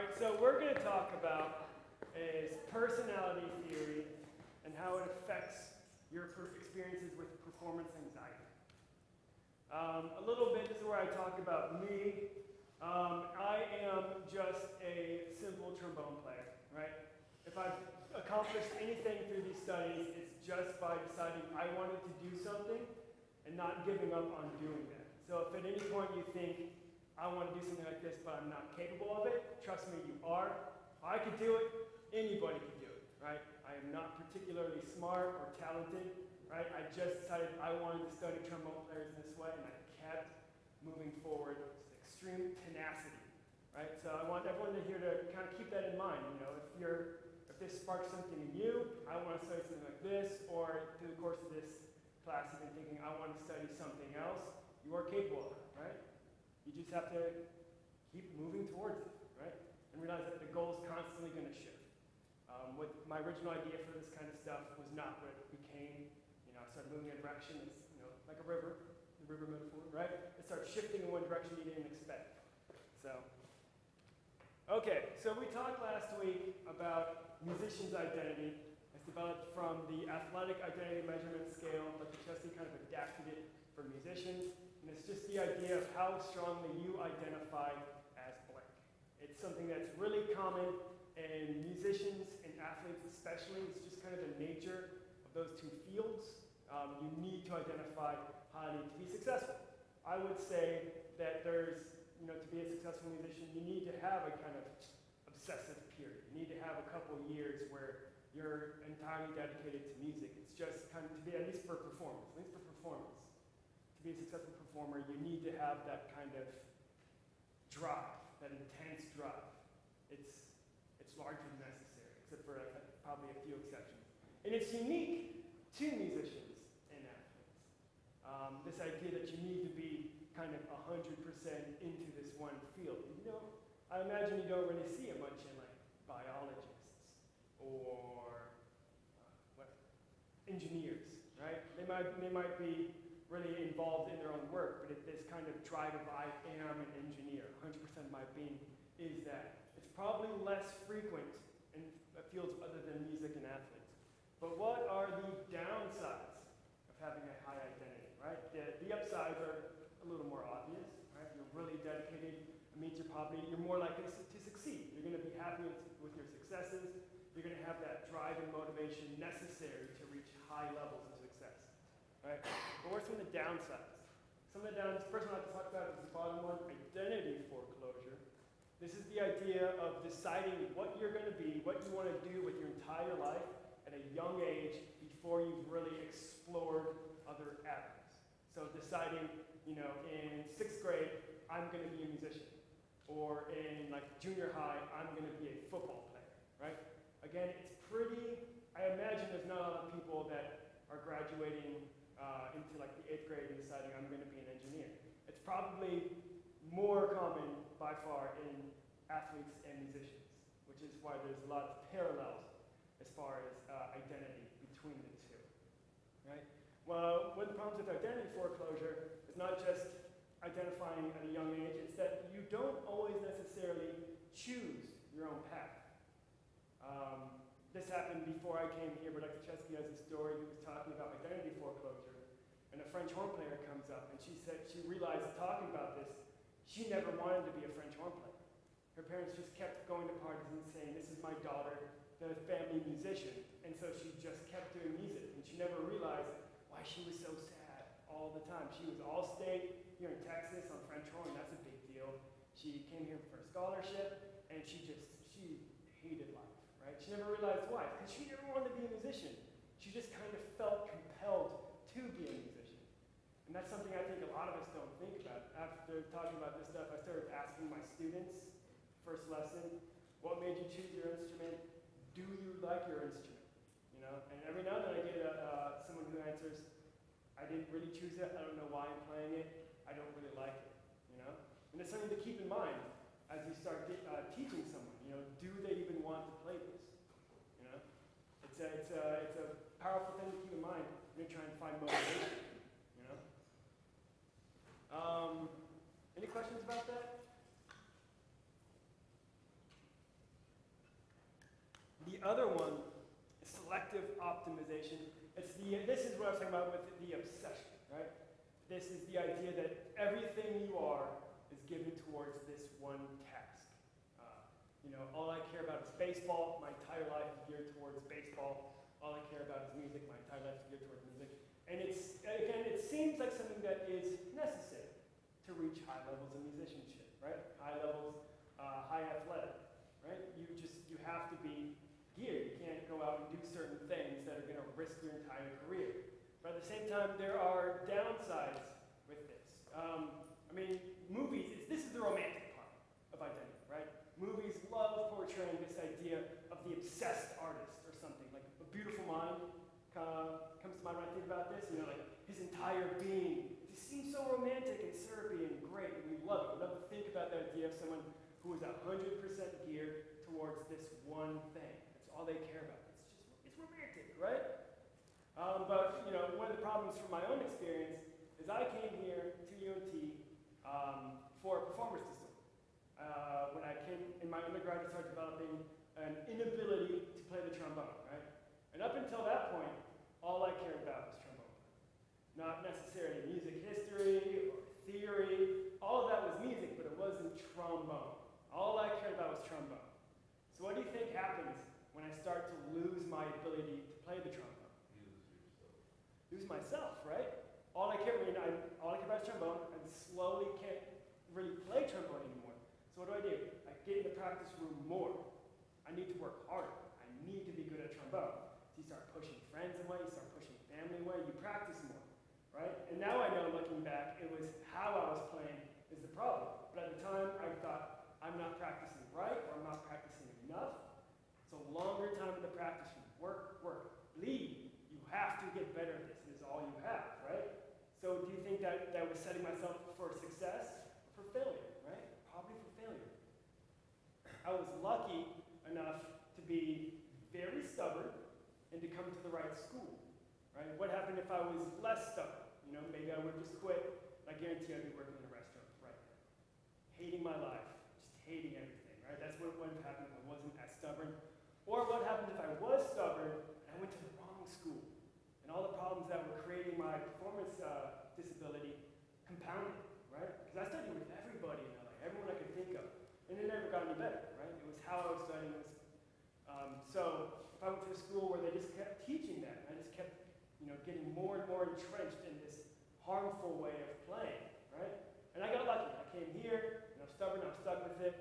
All right, so we're going to talk about is personality theory and how it affects your experiences with performance anxiety. A little bit, this is where I talk about me. I am just a simple trombone player, right? If I've accomplished anything through these studies, it's just by deciding I wanted to do something and not giving up on doing that. So if at any point you think, I want to do something like this, but I'm not capable of it, trust me, you are. If I could do it, anybody could do it, right? I am not particularly smart or talented, right? I just decided I wanted to study trombone players this way, and I kept moving forward with extreme tenacity, right? So I want everyone here to kind of keep that in mind. You know, if this sparks something in you, I want to study something like this, or through the course of this class, you've been thinking, I want to study something else, you are capable of it, right? You just have to keep moving towards it, right? And realize that the goal is constantly going to shift. What my original idea for this kind of stuff was not what it became. You know, I started moving in a direction that's, you know, like a river, the river metaphor, right? It starts shifting in one direction you didn't expect. So, okay, so we talked last week about musicians' identity. It's developed from the athletic identity measurement scale, but Chesney kind of adapted it for musicians. And it's just the idea of how strongly you identify as blank. It's something that's really common in musicians and athletes especially. It's just kind of the nature of those two fields. You need to identify how to be successful. I would say that there's, you know, to be a successful musician, you need to have a kind of obsessive period. You need to have a couple years where you're entirely dedicated to music. It's just kind of to be, at least for performance, to be a successful performer, you need to have that kind of drive, that intense drive. It's largely necessary, except for probably a few exceptions. And it's unique to musicians and athletes. This idea that you need to be kind of 100% into this one field. You know, I imagine you don't really see it much in like biologists or engineers, right? They might be really involved in their own work, but this kind of drive of I am an engineer, 100% of my being is that. It's probably less frequent in fields other than music and athletes. But what are the downsides of having a high identity, right? The upsides are a little more obvious, right? You're really dedicated. It means you're more likely to succeed. You're going to be happy with your successes. You're going to have that drive and motivation necessary to reach high levels of success. Right? But what are some of the downsides? Some of the downsides, first one I have to talk about is the bottom one, identity foreclosure. This is the idea of deciding what you're going to be, what you want to do with your entire life at a young age before you've really explored other avenues. So deciding, you know, in 6th grade, I'm going to be a musician. Or in like junior high, I'm going to be a football player, right? Again, it's pretty, I imagine there's not a lot of people that are graduating into like the 8th grade and deciding I'm going to be an engineer. It's probably more common by far in athletes and musicians, which is why there's a lot of parallels as far as identity between the two, right? Well, one of the problems with identity foreclosure is not just identifying at a young age, it's that you don't always necessarily choose your own path. This happened before I came here, but Dr. Chesky has a story. He was talking about identity foreclosure, and a French horn player comes up, and she said she realized talking about this, she never wanted to be a French horn player. Her parents just kept going to parties and saying, this is my daughter, the family musician, and so she just kept doing music, and she never realized why she was so sad all the time. She was all-state here in Texas on French horn, that's a big deal. She came here for a scholarship, and she hated life. Right? She never realized why, because she never wanted to be a musician. She just kind of felt compelled to be a musician. And that's something I think a lot of us don't think about. After talking about this stuff, I started asking my students, first lesson, what made you choose your instrument? Do you like your instrument? You know, and every now and then I get someone who answers, I didn't really choose it, I don't know why I'm playing it, I don't really like it, you know? And it's something to keep in mind as you start teaching someone. You know, do they even want to play this? You know, it's a powerful thing to keep in mind when you're trying to find motivation. You know. Any questions about that? The other one is selective optimization. This is what I was talking about with the obsession, right? This is the idea that everything you are is given towards this one task. All I care about is baseball. My entire life is geared towards baseball. All I care about is music. My entire life is geared towards music. And it seems like something that is necessary to reach high levels of musicianship, right? High levels, high athletic, right? You have to be geared. You can't go out and do certain things that are going to risk your entire career. But at the same time, there are downsides with this. Movies, this is the romantic part of identity, right? Movies love portraying this idea of the obsessed artist or something. Like A Beautiful Mind comes to mind when I think about this. His entire being just seems so romantic and syrupy and great, and we love it. We love to think about the idea of someone who is 100% geared towards this one thing. That's all they care about. It's romantic, right? But one of the problems from my own experience is I came here to UNT for a performance disorder. When I came in my undergrad, I started developing an inability to play the trombone, right? And up until that point, all I cared about was trombone. Not necessarily music history or theory. All of that was music, but it wasn't trombone. All I cared about was trombone. So what do you think happens when I start to lose my ability to play the trombone? You lose yourself. Lose myself, right? All I care about is trombone. I slowly can't really play trombone anymore. So what do? I get in the practice room more. I need to work harder. I need to be good at trombone. So you start pushing friends away, you start pushing family away, you practice more, right? And now I know, looking back, it was how I was playing is the problem. But at the time, I thought, I'm not practicing right, or I'm not practicing enough. So longer time in the practice room. Work. Lead. You have to get better at this. It is all you have, right? So do you think that was setting myself for success or for failure, right? Probably for failure. I was lucky enough to be very stubborn and to come to the right school, right? What happened if I was less stubborn? Maybe I would just quit. I guarantee I'd be working in a restaurant right now. Hating my life, just hating everything, right? That's what would have happened if I wasn't as stubborn. Or what happened if I was stubborn and I went to the wrong school? And all the problems that were creating my performance disability compounded, right? Because I studied with everybody in LA, everyone I could think of. And it never got any better, right? It was how I was studying. So if I went to a school where they just kept teaching that, and I just kept getting more and more entrenched in this harmful way of playing, right? And I got lucky. I came here, and I was stubborn, I was stuck with it.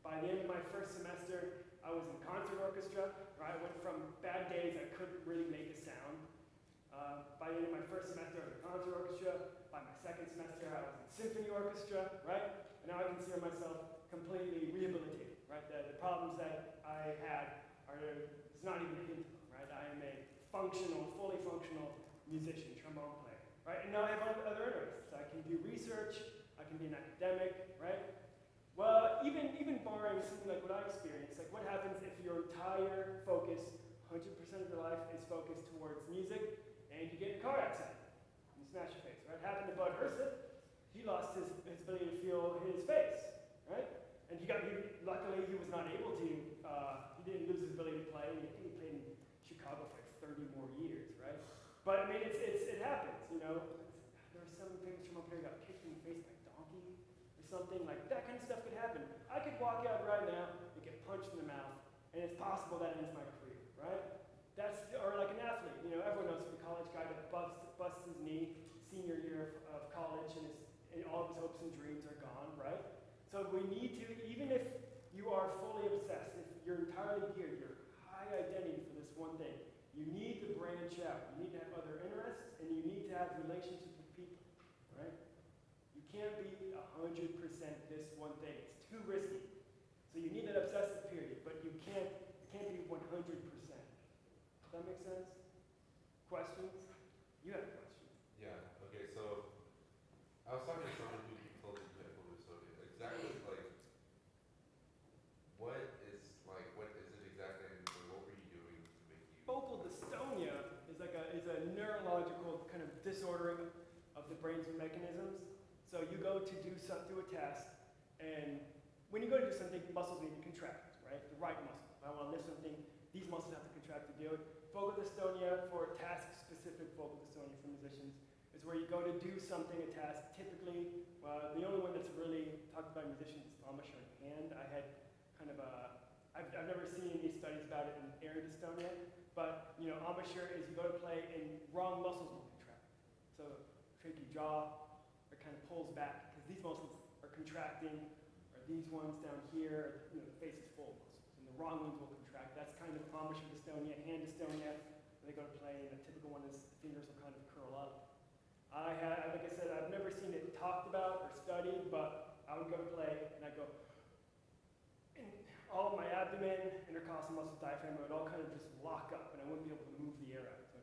By the end of my first semester, I was in concert orchestra, right? I went from bad days I couldn't really make a sound. By the end of my first semester, I was in concert orchestra. By my second semester, I was in symphony orchestra, right? And now I consider myself completely rehabilitated, right? The problems that I had it's not even a hint of them, right? I am a fully functional musician, trombone player, right? And now I have other interests. I can do research, I can be an academic, right? Well, even barring something like what I experienced, like what happens if your entire focus, 100% of your life is focused towards music, and you get in a car accident, and you smash your face, right? It happened to Bud Herseth. He lost his ability to feel his face, right? And luckily he was not able to, he didn't lose his ability to play. I think he played in Chicago for like 30 more years, right? But it happens, There was some famous trombone player got kicked in the face by a donkey or something, like that kind of stuff could happen. I could walk out right now and get punched in the mouth, and it's possible that ends my career, right? Or like an athlete, everyone knows the college guy that busts his knee senior year of college, and all of his hopes and dreams are gone, right? So we need to, even if you are fully obsessed, if you're entirely geared, your high identity for this one thing, you need to branch out. You need to have other interests, and you need to have relationships with people, right? You can't be 100% this one thing. It's too risky. So you need that obsessive period, but you can't be 100%. Does that make sense? Questions? You have a question. Yeah, okay, so I was talking to someone who told me he had vocal dystonia. Exactly, what is it exactly, and what were you doing to make you... Vocal dystonia is a neurological kind of disordering of the brain's mechanisms. So you go to do a task, and when you go to do something, muscles need to contract, right? The right muscle. If I want to lift something, these muscles have to contract to do it. Focal dystonia, for task-specific focal dystonia for musicians, is where you go to do something, a task. Typically, the only one that's really talked about in musicians is embouchure and hand. I had kind of I've never seen any studies about it in air dystonia, but embouchure is you go to play and wrong muscles will contract. So tricky jaw, it kind of pulls back because these muscles are contracting, or these ones down here, the face is full of muscles, and the wrong ones will contract. That's kind of embouchure dystonia. Hand dystonia, they go to play, and a typical one is the fingers will kind of curl up. Like I said, I've never seen it talked about or studied, but I would go to play, and I'd go, and all of my abdomen, intercostal muscles, diaphragm would all kind of just lock up, and I wouldn't be able to move the air out. So,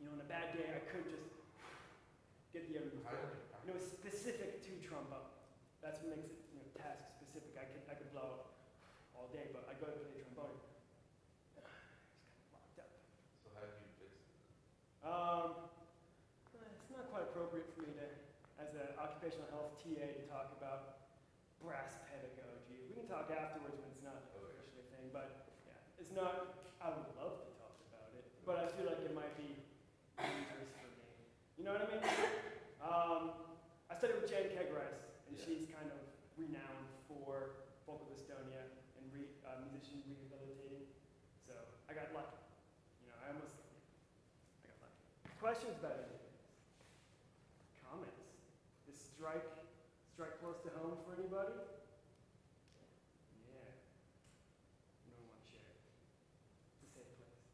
on a bad day, I could just get the air moved forward. And it was specific to trombone. That's what makes it, task specific. I could blow up all day, but I go to play trombone. It's kind of locked up. So how do you fix it? It's not quite appropriate for me to, as an occupational health TA, to talk about brass pedagogy. We can talk afterwards when it's not officially a thing, but yeah, it's not. I would love to talk about it, but I feel like it might be dangerous for me. You know what I mean? I studied with Jan Kegrice, and she's kind of renowned for vocal dystonia and musician rehabilitating. So I got lucky. I got lucky. Questions about any of this? Comments? Does strike close to home for anybody? Yeah. You don't want to share it. It's a safe place.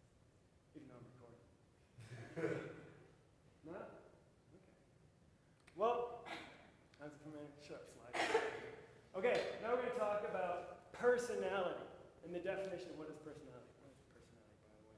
Even though I'm recording. No? Okay. Well, that's a familiar shut slide. Okay, now we're going to talk about personality and the definition of what is personality. What is personality, by the way?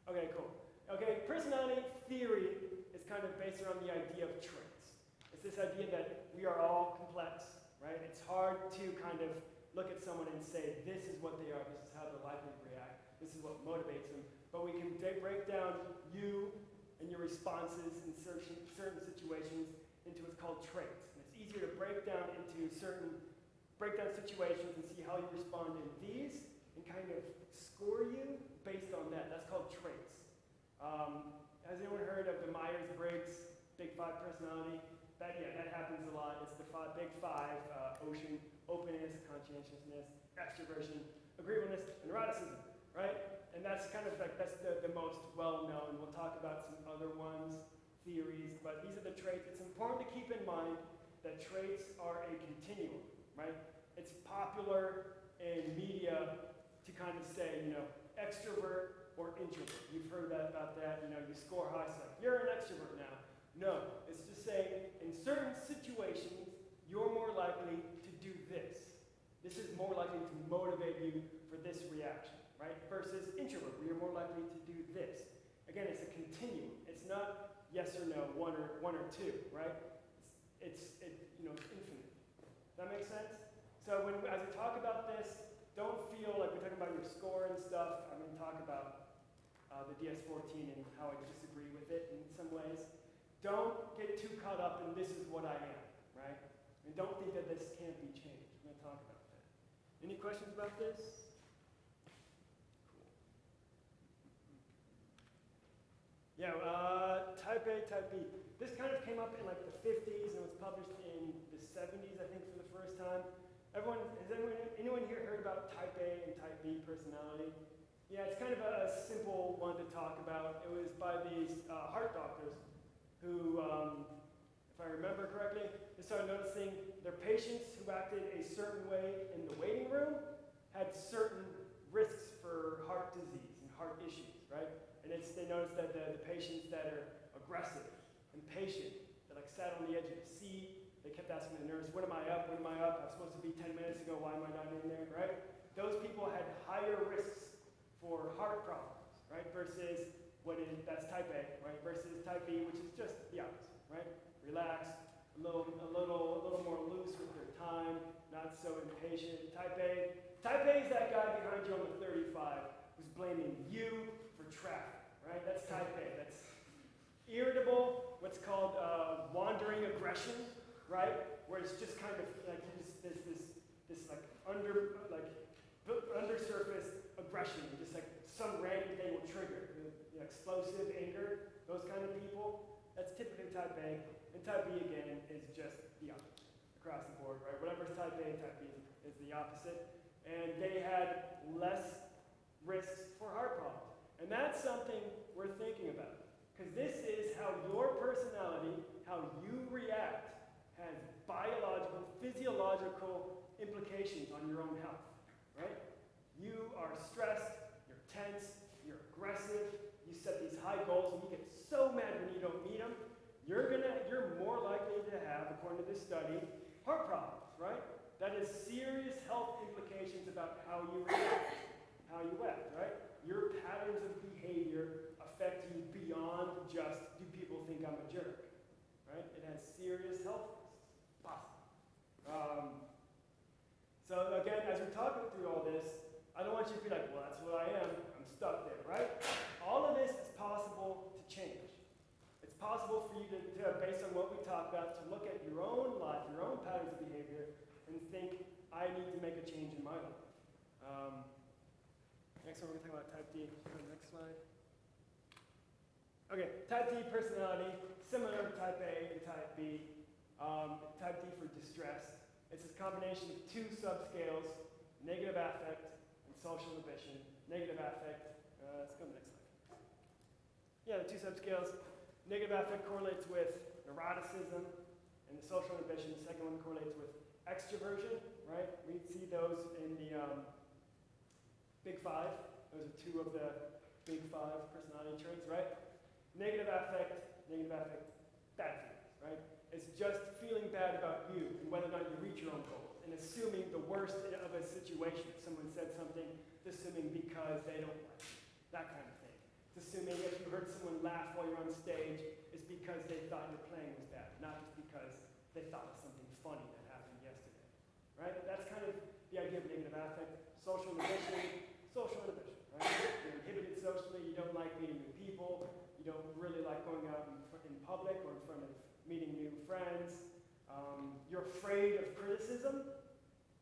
Okay, cool. Okay, personality theory is kind of based around the idea of traits. It's this idea that we are all complex, right? It's hard to kind of look at someone and say, this is what they are, this is how they're likely to react, this is what motivates them. But we can break down you and your responses in certain situations into what's called traits. And it's easier to break down situations and see how you respond in these and kind of score you based on that. That's called traits. Has anyone heard of the Myers-Briggs Big Five personality? That happens a lot. It's the Big Five: openness, conscientiousness, extroversion, agreeableness, and neuroticism, right? And that's kind of like, that's the most well-known. We'll talk about some other ones, theories, but these are the traits. It's important to keep in mind that traits are a continuum, right? It's popular in media to kind of say, extrovert or introvert. You've heard about that, you score high, so you're an extrovert now. No, it's just saying in certain situations, you're more likely to do this. This is more likely to motivate you for this reaction, right? Versus introvert, where you're more likely to do this. Again, it's a continuum. It's not yes or no, one or two, right? It's infinite. Does that make sense? So as we talk about this, don't feel like we're talking about your score and stuff. I'm going to talk about the DS-14 and how I disagree with it in some ways. Don't get too caught up in this is what I am, right? And don't think that this can't be changed. I'm going to talk about that. Any questions about this? Cool. Yeah, type A, type B. This kind of came up in like the 50s and was published in the 70s, I think, for the first time. Has anyone here heard about type A and type B personality? Yeah, it's kind of a simple one to talk about. It was by these heart doctors who, if I remember correctly, they started noticing their patients who acted a certain way in the waiting room had certain risks for heart disease and heart issues, right? And they noticed that the patients that are aggressive, impatient, that like sat on the edge of the seat, they kept asking the nurse, when am I up? When am I up? I was supposed to be 10 minutes ago. Why am I not in there, right? Those people had higher risks for heart problems, right? Versus that's type A, right? Versus type B, which is just the opposite, right? Relaxed, a little more loose with their time, not so impatient. Type A is that guy behind you on the 35 who's blaming you for traffic, right? That's type A. That's irritable, what's called wandering aggression, right? Where it's just kind of like there's this like undersurface aggression, just like some random thing will trigger. Explosive anger, those kind of people, that's typically type A. And type B, again, is just the opposite across the board, right? Whatever's type A, type B is the opposite. And they had less risks for heart problems. And that's something we're thinking about. Because this is how your personality, how you react, has biological, physiological implications on your own health, right? You are stressed, you're tense, you're aggressive, you set these high goals and you get so mad when you don't meet them, you're more likely to have, according to this study, heart problems, right? That has serious health implications about how you react, how you act, right? Your patterns of behavior affect you beyond just, do people think I'm a jerk, right? It has serious health risks, possible. So again, as we're talking through all this, I don't want you to be like, well, that's what I am, I'm stuck there, right? All of this is possible to change. It's possible for you to, based on what we talked about, to look at your own life, your own patterns of behavior, and think, I need to make a change in my life. Next one, we're going to talk about type D. Go to the next slide. Okay, type D personality, similar to type A and type B. Type D for distress. It's a combination of two subscales, negative affect and social inhibition. Negative affect, let's go to the next slide. Yeah, the two subscales. Negative affect correlates with neuroticism, and the social inhibition, the second one, correlates with extroversion, right? We see those in the Big Five. Those are two of the Big Five personality traits, right? Negative affect, bad feelings, right? It's just feeling bad about you and whether or not you reach your own goals, and assuming the worst of a situation. If someone said something, it's assuming because they don't like you, that kind of thing. It's assuming if you heard someone laugh while you're on stage, it's because they thought your playing was bad, not just because they thought it was something funny that happened yesterday, right? That's kind of the idea of negative affect. Social inhibition, right? You're inhibited socially, you don't like meeting new people, you don't really like going out in public or in front of meeting new friends. You're afraid of criticism,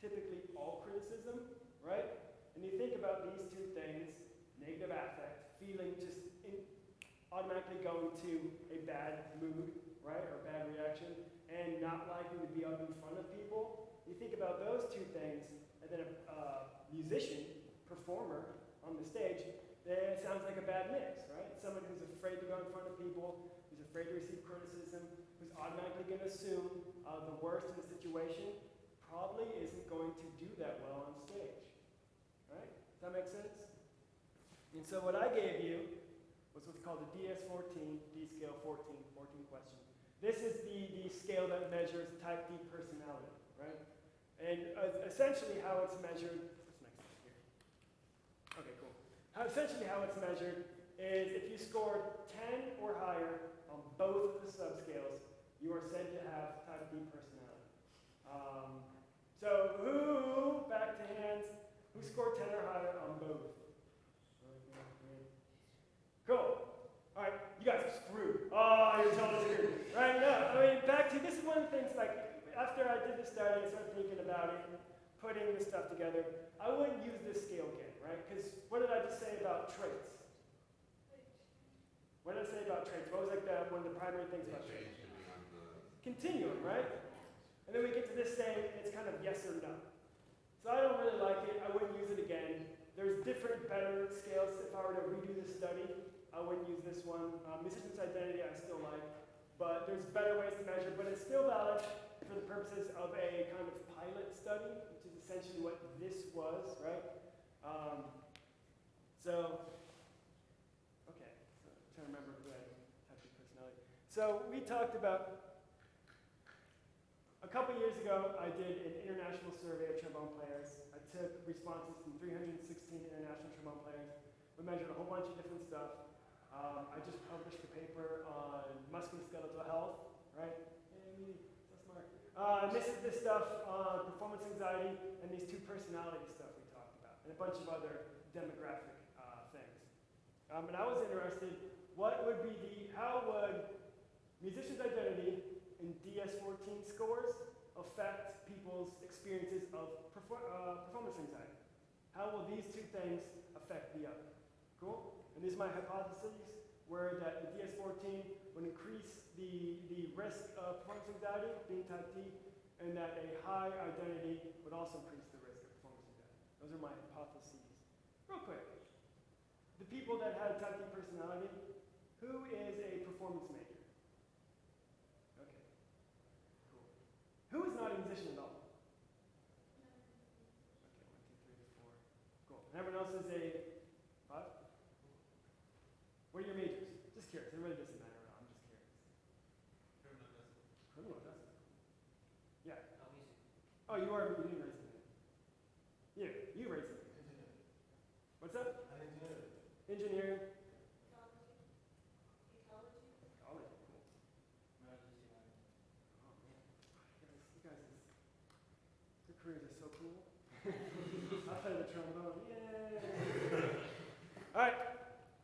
typically all criticism, right? And you think about these two things, negative affect, feeling just automatically going to a bad mood, right, or bad reaction, and not liking to be up in front of people. You think about those two things, and then a musician, performer on the stage, then it sounds like a bad mix, right? Someone who's afraid to go in front of people, who's afraid to receive criticism, who's automatically going to assume the worst in the situation, probably isn't going to do that well on stage, right? Does that make sense? And so what I gave you was what's called the DS14, D-scale 14 question. This is the scale that measures type D personality, right? And essentially how it's measured, what's next here? Okay, cool. Essentially how it's measured is if you score 10 or higher on both of the subscales, you are said to have type D personality. So who, back to hands, who scored 10 or higher on both? Cool. All right, you guys are screwed. Oh, you're totally screwed. Right? No, I mean, back to, this is one of the things, like, after I did the study and started thinking about it and putting this stuff together, I wouldn't use this scale again, right? Because what did I just say about traits? What did I say about traits? What was like one of the primary things about traits? Continuum, right? And then we get to this saying it's kind of yes or no. So I don't really like it. I wouldn't use it again. There's different, better scales. If I were to redo this study, I wouldn't use this one. Musician's identity I still like, but there's better ways to measure, but it's still valid for the purposes of a kind of pilot study, which is essentially what this was, right? Okay, so I'm trying to remember who I type of personality. So we talked about, a couple years ago, I did an international survey of trombone players. I took responses from 316 international trombone players. We measured a whole bunch of different stuff. I just published a paper on musculoskeletal health, right? Yay, so smart. This stuff on performance anxiety and these two personality stuff we talked about, and a bunch of other demographic things. And I was interested, how would musician's identity and DS14 scores affect people's experiences of performance anxiety? how will these two things affect the other? Cool? And these are my hypotheses, were that the DS14 would increase the risk of performance anxiety, being type T, and that a high identity would also increase the risk of performance anxiety. Those are my hypotheses. Real quick, the people that had type T personality, who is a performance major? Okay, cool. Who is not a musician at all? Okay, 1, 2, 3, 4. Cool. And everyone else is a 5? What are your majors? Just curious. It really doesn't matter. I'm just curious. Criminal justice. Yeah. Oh, you didn't raise it. You raised it. What's that? Engineering. Ecology. Cool. Oh man. You guys, your careers are so cool. I'll play the trombone. Yay! All right.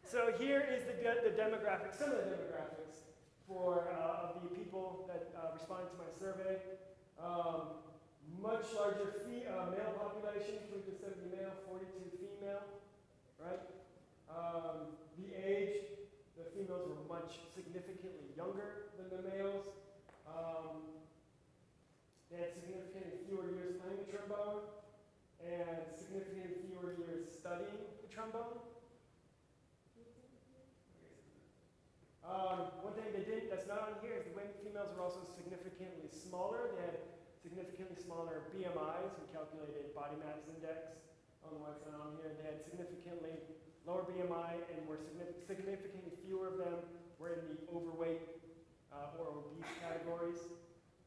So here is the demographics, some of the demographics for of the people that responded to my survey. Much larger male population, 370 male, 42 female, right? The age, the females were significantly younger than the males. They had significantly fewer years playing the trombone and significantly fewer years studying the trombone. One thing they did that's not on here is the females were also significantly smaller. They had significantly smaller BMIs. We calculated body mass index on the ones not on here. They had significantly lower BMI and were significantly fewer of them were in the overweight or obese categories.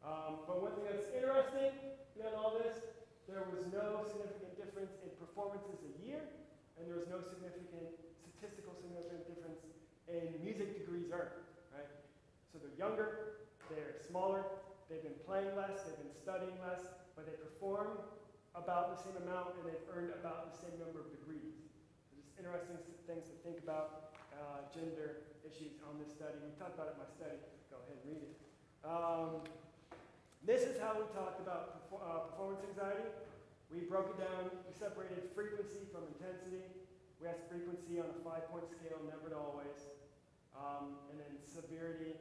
But one thing that's interesting in all this, there was no significant difference in performances a year, and there was no statistical significant difference in music degrees earned, right? So they're younger, they're smaller, they've been playing less, they've been studying less, but they perform about the same amount and they've earned about the same number of degrees. So just interesting things to think about, gender issues on this study. We talked about it in my study. Go ahead and read it. This is how we talked about performance anxiety. We broke it down, we separated frequency from intensity. We asked frequency on a 5-point scale, never to always. And then severity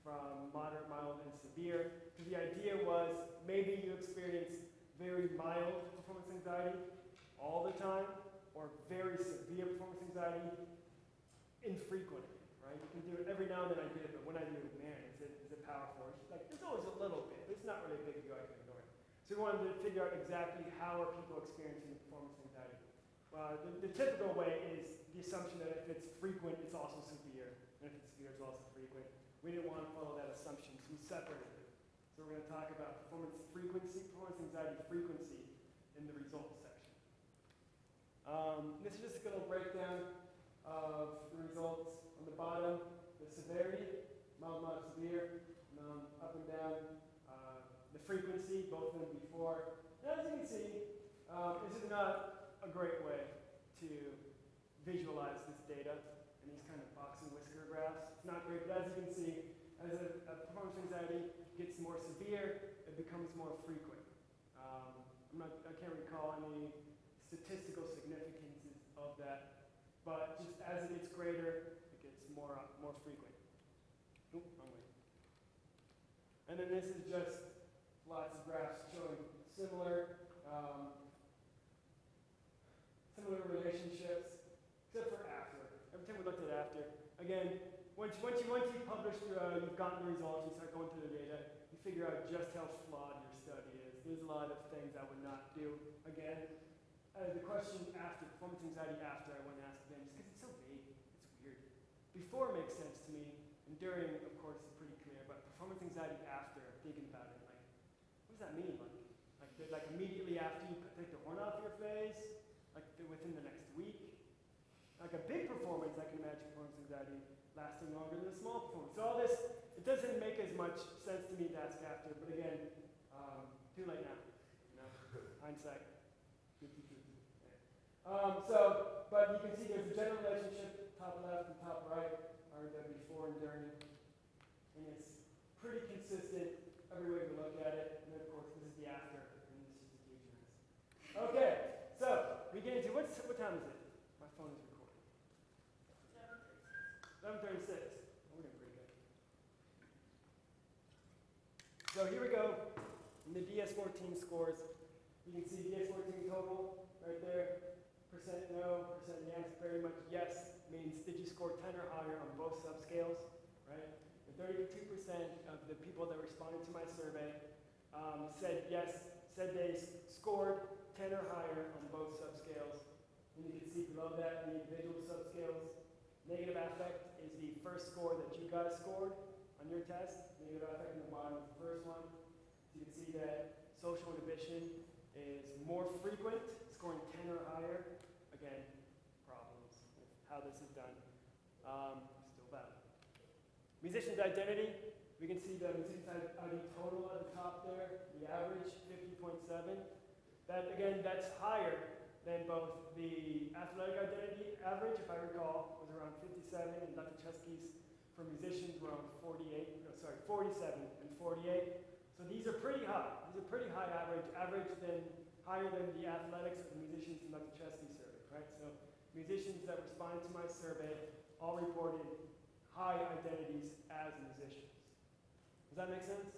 from moderate, mild, and severe. Because the idea was maybe you experience very mild performance anxiety all the time, or very severe performance anxiety infrequently, right? You can do it every now and then. I do it, but when I do it, man, is it powerful? There's always a little bit, but it's not really a big deal. I can ignore it. So we wanted to figure out exactly how are people experiencing performance anxiety. The typical way is the assumption that if it's frequent, it's also severe, and if it's severe, it's also frequent. We didn't want to follow that assumption, so we separated it. So we're going to talk about performance anxiety frequency in the results section. This is just a little breakdown of the results. On the bottom, the severity, mild, moderate, severe, and up and down, the frequency, both of them before. And as you can see, this is not a great way to visualize this data in these kind of box and whisker graphs. It's not great, but as you can see, as a performance anxiety gets more severe, it becomes more frequent. I can't recall any statistical significances of that, but just as it gets greater, it gets more frequent. Oop, wrong way. And then this is just lots of graphs showing similar relationships, except for after. Every time we looked at after, again, once you publish, you've gotten the results, you start going through the data, you figure out just how flawed your study is. There's a lot of things I would not do. Again, the question after, performance anxiety after, I want to ask them, just because it's so vague, it's weird. Before makes sense to me, and during, of course, is pretty clear, but performance anxiety after, thinking about it, like, what does that mean? Like immediately after you take the horn off your face? Like within the next week? Like a big performance, I can imagine performance anxiety lasting longer than a small performance. So all this, it doesn't make as much sense to me to ask after, but again, too late now. You know? Hindsight. But you can see there's a general relationship, top left and top right are the before and during. And it's pretty consistent every way we look at it. And then of course this is the after, and this is the huge mess. Okay, So we get into what time is it? My phone is recording. 11:36. Oh, we're doing pretty good. So here we go. In the DS14 scores, you can see DS14 total right there. Percent no, percent yes. Very much yes means did you score 10 or higher on both subscales, right? And 32% of the people that responded to my survey said yes, said they scored 10 or higher on both subscales. And you can see below that the individual subscales. Negative affect is the first score that you guys scored on your test. Negative affect in the bottom is the first one. So you can see that social inhibition is more frequent, scoring 10 or higher. Again, problems with how this is done. Still valid. Musician's identity, we can see the musician's ID total at the top there, the average, 50.7. That, again, that's higher than both the athletic identity average, if I recall, was around 57, and Dr. Chesky's for musicians were around 47 and 48. So these are pretty high. These are pretty high average, higher than the athletics of the musicians in Dr. Chesky's survey, right? So musicians that responded to my survey all reported high identities as musicians. Does that make sense?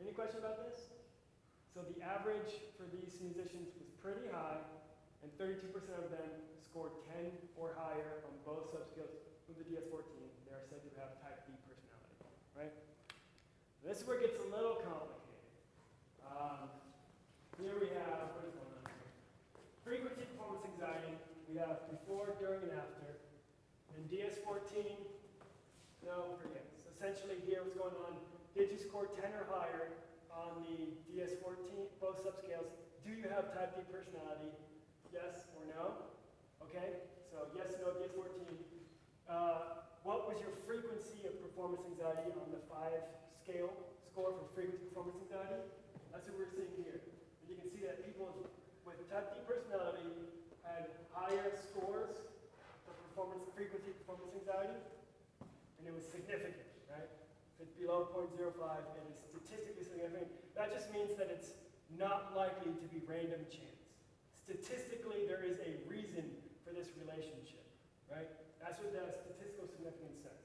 Any question about this? So the average for these musicians was pretty high, and 32% of them scored 10 or higher on both subscales with the DS14. They are said to have type B personality, right? This is where it gets a little complicated. Here we have, what is going on here? Frequency performance anxiety. We have before, during, and after. In DS14, no, forget. So essentially here what's going on, did you score 10 or higher on the DS14, both subscales? Do you have type B personality? Yes or no? Okay, so yes, no, DS14. What was your frequency of performance anxiety on the 5-scale score for frequency performance anxiety? That's what we're seeing here. And you can see that people with type D personality had higher scores for frequency performance anxiety, and it was significant, right? If it's below 0.05, it is statistically significant. That just means that it's not likely to be random chance. Statistically, there is a reason for this relationship, right? That's what that statistical significance says.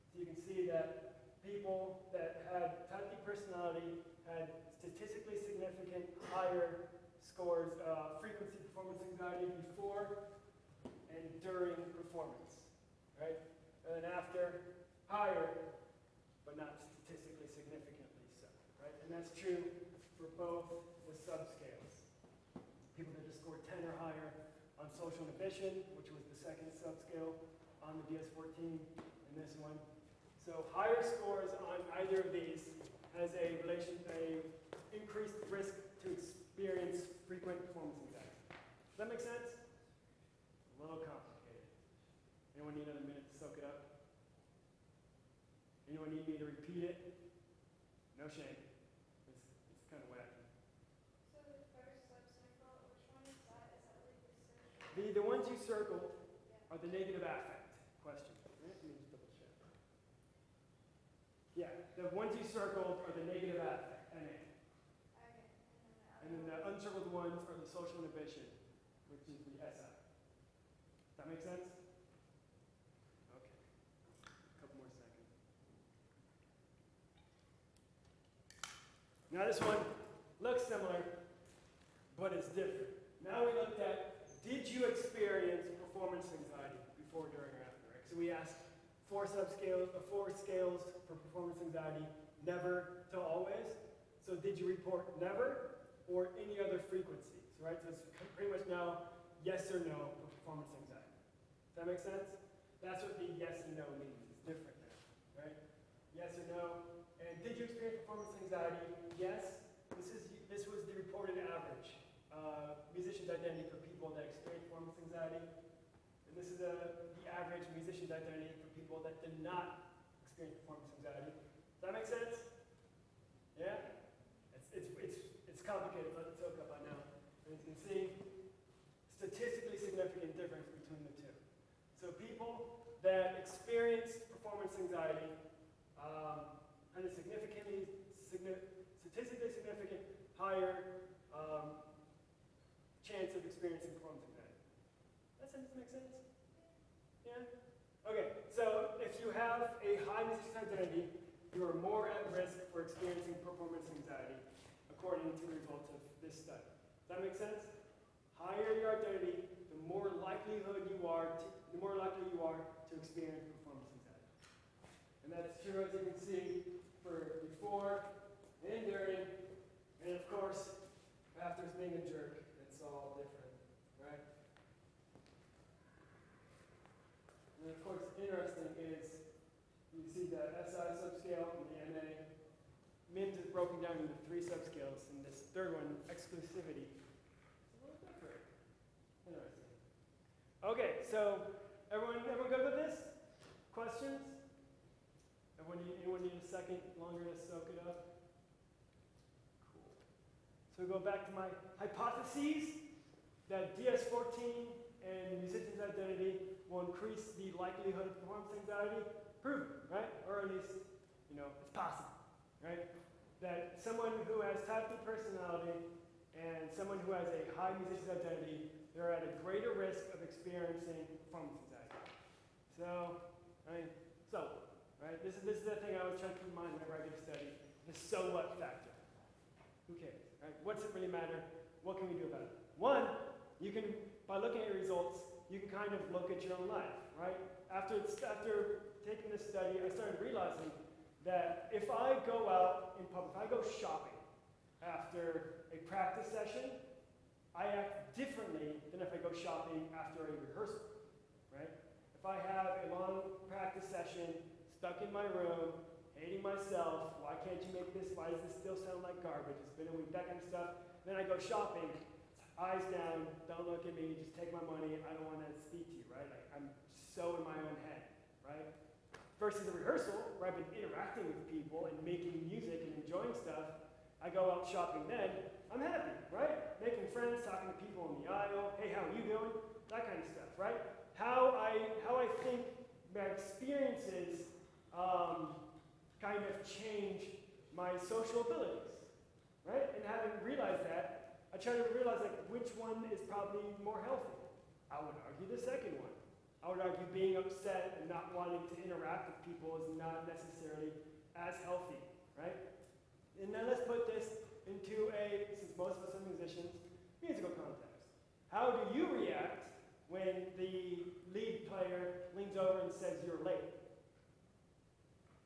So you can see that people that had type D personality had statistically significant higher scores of frequency performance anxiety before and during performance, right? And then after, higher, but not statistically significantly so, right? And that's true for both the subscales. People that just scored 10 or higher on social inhibition, which was the second subscale on the DS14, and this one. So higher scores on either of these has a increased risk to experience frequent performance anxiety. Does that make sense? A little complicated. Anyone need another minute to soak it up? Anyone need me to repeat it? No shame. It's kind of wacky. So the first subcycle, which one is that? Is that like the social? The ones you circled are the negative affect question. Let me just double check. Yeah, the ones you circled are the negative affect, NA. Okay. And then the uncircled ones are the social inhibition, which is the SI. Does that make sense? Okay. A couple more seconds. Now this one looks similar, but it's different. Now we looked at, did you experience performance anxiety before, during, or after? Right? So we asked four scales for performance anxiety, never to always. So did you report never or any other frequencies, right? So it's pretty much now yes or no for performance anxiety. Does that make sense? That's what the yes and no means. It's different now, right? Yes or no. And did you experience performance anxiety? Yes. This was the reported average. Musician's identity for people that experience performance anxiety. And this is the average musician's identity for people that did not experience performance anxiety. Does that make sense? Yeah? It's complicated, but it's okay by now. And you can see statistically significant difference between the two. So people that experienced performance anxiety had a statistically significant higher chance of experiencing performance anxiety. That sentence make sense? Yeah? Okay, so if you have a high musician identity, you are more at risk for experiencing performance anxiety, according to the results of this study. Does that make sense? Higher your identity, the more likely you are to experience performance anxiety. And that's true, as you can see, for before and during, and of course, after being a jerk. It's all different, right? And of course, interesting is you see the SI subscale and the NA. MIMS is broken down into 3 subscales, and this third one, exclusivity, is a little different. Interesting. Okay, so everyone good with this? Questions? Anyone need a second longer to soak it up? Cool. So we go back to my hypotheses that DS14 and musician's identity will increase the likelihood of performance anxiety. Proven, right? Or at least, it's possible, right? That someone who has type 2 personality and someone who has a high musician's identity, they're at a greater risk of experiencing performance anxiety. So, right? This is the thing I always try to keep in mind whenever I give a study, the so what factor. Who cares, right? What's it really matter? What can we do about it? One, you can, by looking at your results, you can kind of look at your own life, right? After taking this study, I started realizing that if I go out in public, if I go shopping after a practice session, I act differently than if I go shopping after a rehearsal, right? If I have a long practice session, stuck in my room, hating myself, why can't you make this, why does this still sound like garbage, it's been a week, that kind of stuff. Then I go shopping, eyes down, don't look at me, just take my money, I don't want to speak to you, right? I'm so in my own head, right? Versus a rehearsal, where I've been interacting with people and making music and enjoying stuff, I go out shopping then, I'm happy, right? Making friends, talking to people in the aisle, hey, how are you doing? That kind of stuff, right? How I think my experiences kind of change my social abilities, right? And having realized that, I try to realize which one is probably more healthy. I would argue the second one. I would argue being upset and not wanting to interact with people is not necessarily as healthy, right? And now let's put this into since most of us are musicians, musical context. How do you react when the lead player leans over and says you're late?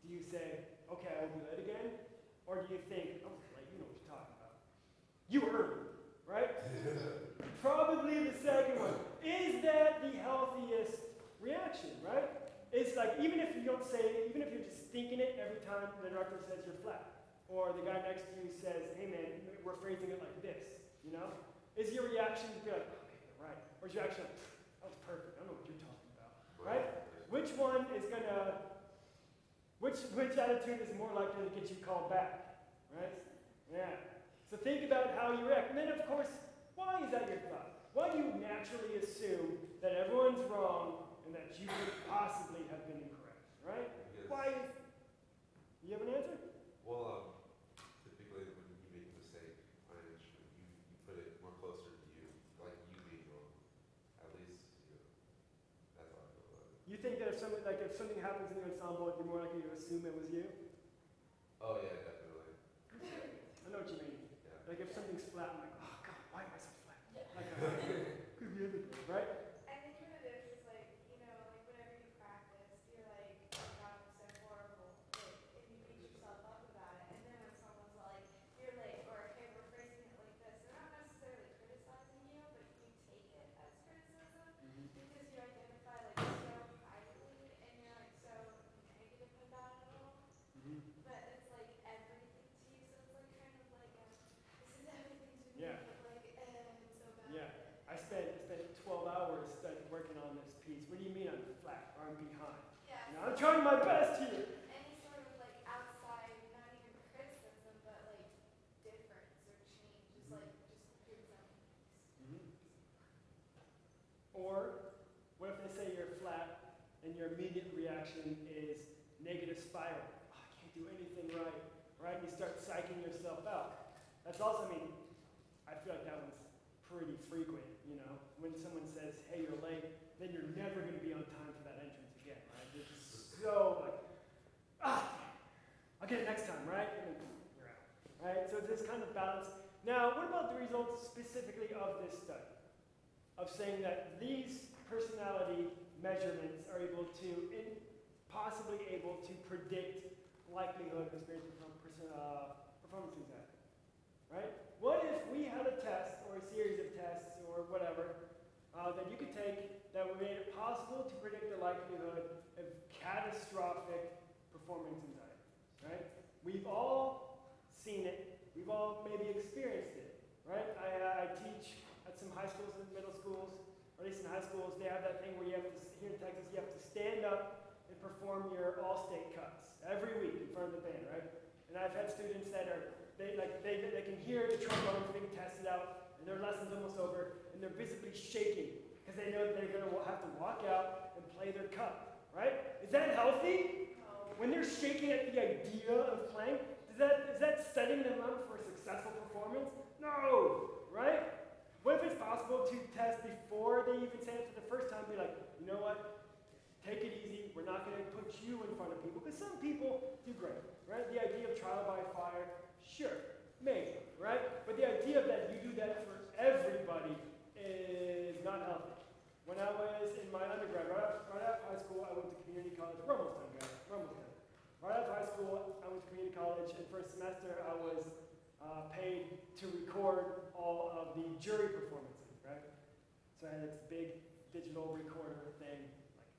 Do you say, okay, I will be late again? Or do you think, oh, late, you know what you're talking about. You were early, right? Probably the second one. Is that the healthiest reaction, right? It's like, even if you're just thinking it every time the director says you're flat, or the guy next to you says, hey man, we're phrasing it like this, Is your reaction to be like, okay, you're right? Or is your reaction like, that was perfect, I don't know what you're talking about, right? Which one is which attitude is more likely to get you called back, right? Yeah. So think about how you react. And then, of course, why is that your thought? Why do you naturally assume that everyone's wrong and that you could possibly have been incorrect, right? Yes. Why? You have an answer? Well, typically when you make a mistake on an instrument, you put it more closer to you, like you being wrong. At least, that's how I feel about it. You think that if something happens in the ensemble, you're more likely to assume it was you? Oh yeah, definitely. I know what you mean. Yeah. Like if something's flat, I'm like, oh God, why am I so flat? Could be anything, right? I think what it is whenever you practice, you're like, oh God, I'm so horrible. And you beat yourself up about it. And then when someone's like, you're late, or hey, we're phrasing it like this, they're not necessarily criticizing you, but you take it as criticism because you identify so highly and you're like so negative about it all. But it's like everything to you, so it's like kind of like this is everything to me, Yeah. but like I'm so bad. Yeah. I spent 12 hours working on this piece. What do you mean I'm flat or I'm behind? Yeah. I'm trying my best here. Any sort of outside, not even criticism, but difference or change is just proves that piece. Or what if they say you're flat and your immediate reaction is negative spiral? Oh, I can't do anything right? You start psyching yourself out. That's also, I feel like that one's pretty frequent, you know. When someone says, hey, you're late, then you're never going to be on time for that entrance again, right? It's just so like, I'll get it next time, right? And then you're out, right? So it's this kind of balance. Now, what about the results specifically of this study? Of saying that these personality measurements are able to, possibly able to predict likelihood of experiencing performance anxiety, right? What if we had a test or a series of tests or whatever that you could take that made it possible to predict the likelihood of catastrophic performance anxiety, right? We've all seen it. We've all maybe experienced it, right? I teach at some high schools and middle schools, or at least in high schools, they have that thing where you have to, here in Texas, you have to stand up and perform your all-state cuts every week in front of the band, right? And I've had students that are, they can hear the trombones being tested out, and their lesson's almost over, and they're visibly shaking, because they know that they're going to have to walk out and play their cut, right? Is that healthy? When they're shaking at the idea of playing, is that setting them up for a successful performance? No, right? What if it's possible to test before they even say it for the first time, be like, you know what, take it easy, we're not going to put you in front of people, because some people do great, right? The idea of trial by fire, sure, maybe, right? But the idea that you do that for everybody is not healthy. When I was in my undergrad, right after high school, I went to community college. We're almost done, guys. We're almost done. Right after high school, I went to community college, and for a semester, I was paid to record all of the jury performances, right? So I had this big digital recorder thing, like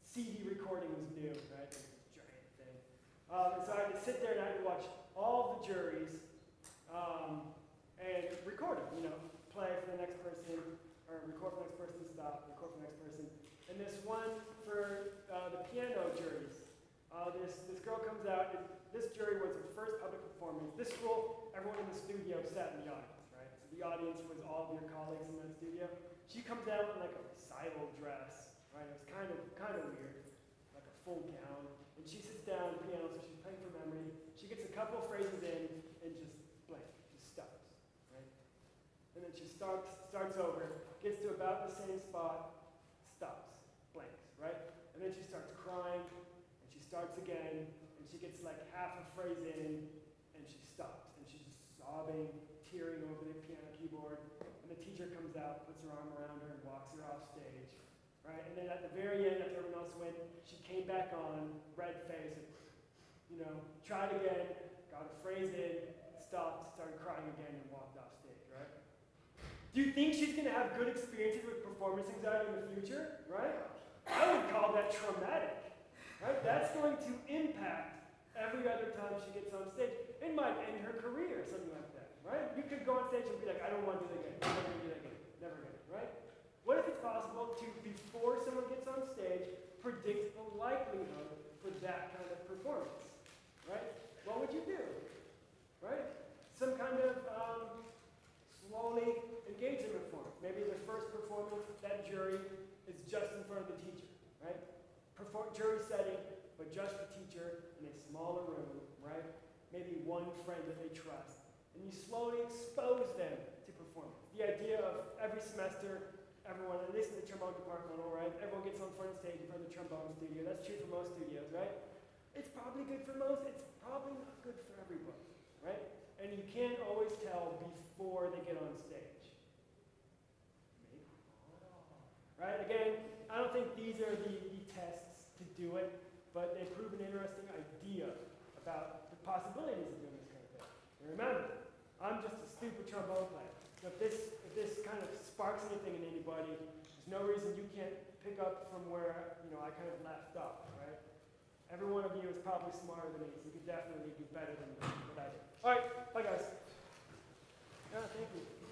CD recording was new, right? It was this giant thing. And so I had to sit there and I had to watch all the juries and record them, you know, play for the next person, or record for the next person, stop, record for the next person. And this one for the piano juries, this girl comes out, and this jury was her first public performance. This school, everyone in the studio sat in the audience, right? So the audience was all of your colleagues in that studio. She comes out in like a recital dress, right? It was kind of weird, like a full gown. And she sits down at the piano, so she's playing from memory. She gets a couple phrases in and just blank, just stops, right? And then she starts over, gets to about the same spot, stops, blanks, right? And then she starts crying, and she starts again, and she gets like half a phrase in, and she stops, and she's just sobbing, tearing over the piano keyboard, and the teacher comes out, puts her arm around her, and walks her off stage, right? And then at the very end, after everyone else went, she came back on, red face, and, you know, tried again, got a phrase in, stopped, started crying again, and walked off stage, right? Do you think she's going to have good experiences with performance anxiety in the future, right? I would call that traumatic, right? That's going to impact every other time she gets on stage. It might end her career or something like that, right? You could go on stage and be like, I don't want to do that again. I'm never going to do that again. Never again, right? What if it's possible to, before someone gets on stage, predict the likelihood for that kind of performance, right? What would you do, right? Some kind of slowly engage in performance. Maybe the first performance, that jury is just in front of the teacher, right? Jury setting, but just the teacher in a smaller room, right? Maybe one friend that they trust. And you slowly expose them to performance. The idea of every semester, everyone, at least in the trombone departmental, right? Everyone gets on front of stage in front of the trombone studio. That's true for most studios, right? It's probably good for most. It's probably not good for everybody, right? And you can't always tell before they get on stage. Maybe. Right? Again, I don't think these are the tests to do it, but they prove an interesting idea about the possibilities of doing this kind of thing. And remember, I'm just a stupid trombone player. So if this kind of sparks anything in anybody, there's no reason you can't pick up from where I kind of left off, right? Every one of you is probably smarter than me, so you could definitely do better than what I did. All right, bye guys. Thank you.